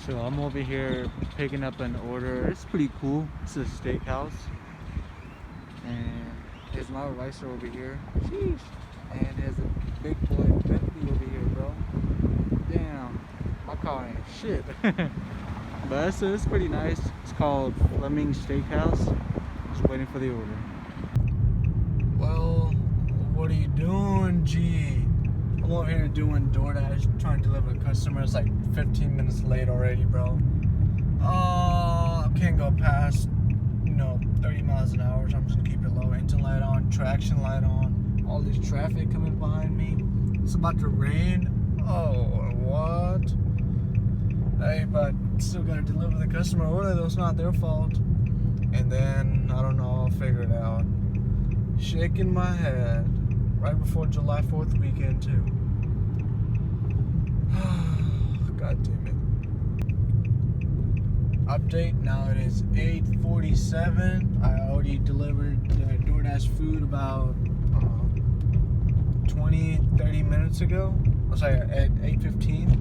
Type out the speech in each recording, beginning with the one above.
So I'm over here picking up an order. It's pretty cool. It's a steakhouse. And there's my ricer over here. Sheesh. And there's a big boy Bentley over here, bro. Damn. My car ain't shit. But it's pretty nice. It's called Fleming Steakhouse. Just waiting for the order. Well, what are you doing, G? I'm over here doing DoorDash, trying to deliver to customers. Like 15 minutes late already, bro. I can't go past, 30 miles an hour, so I'm just gonna keep it low. Engine light on, traction light on. All this traffic coming behind me. It's about to rain. Oh, what? Hey, but still gotta deliver the customer order, though. It's not their fault. And then, I don't know, I'll figure it out. Shaking my head. Right before July 4th weekend, too. God damn it. Update, now it is 8:47. I already delivered DoorDash food about 20-30 minutes ago. I'm sorry, at 8:15.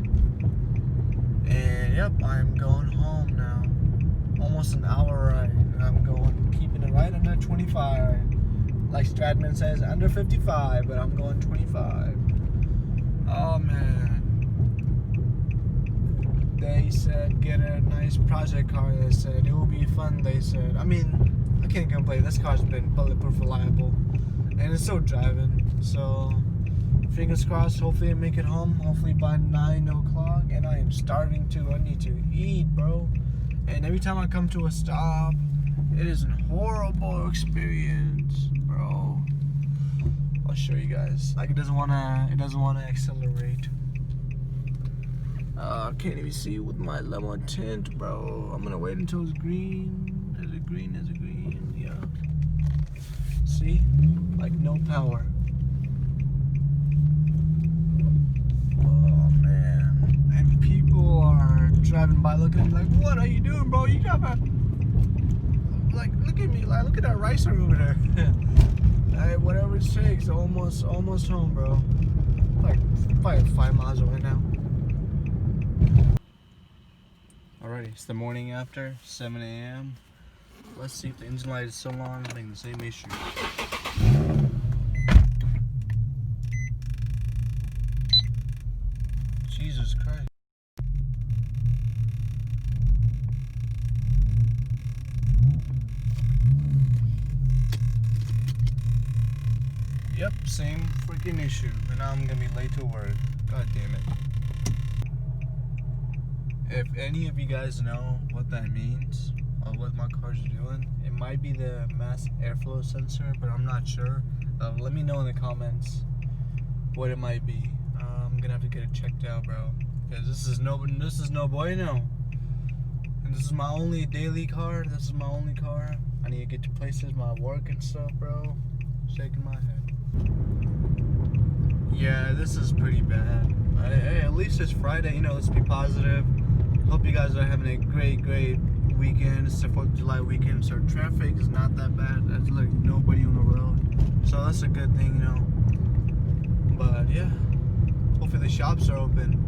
And yep, I'm going home now. Almost an hour right. And I'm keeping it right under 25. Like Stradman says, under 55, but I'm going 25. Oh man. They said get a nice project car. They said it will be fun. They said, I mean, I can't complain. This car's been bulletproof reliable, and it's still driving. So fingers crossed. Hopefully I make it home. Hopefully by 9 o'clock. And I am starving too. I need to eat, bro. And every time I come to a stop, it is a horrible experience, bro. I'll show you guys. Like it doesn't wanna accelerate. I can't even see with my lemon tint, bro. I'm gonna wait until it's green. Is it green? Is it green? Yeah. See? Like no power. Oh man. And people are driving by looking at me like, what are you doing, bro? You got a like, look at me, like, look at that ricer over there. Hey, whatever it takes, almost home, bro. Like, probably 5 miles away now. Alrighty, it's the morning after, 7 a.m. Let's see if the engine light is still on, making the same issue. Jesus Christ. Yep, same freaking issue. And now I'm gonna be late to work. God damn it. If any of you guys know what that means, or what my car's doing, it might be the mass airflow sensor, but I'm not sure. Let me know in the comments what it might be. I'm gonna have to get it checked out, bro. Because this is no bueno. And this is my only daily car. This is my only car. I need to get to places, my work and stuff, bro. Shaking my head. Yeah, this is pretty bad. Hey, at least it's Friday, let's be positive. Hope you guys are having a great weekend. It's the 4th of July weekend, so traffic is not that bad. There's like nobody on the road. So that's a good thing, But yeah, hopefully the shops are open.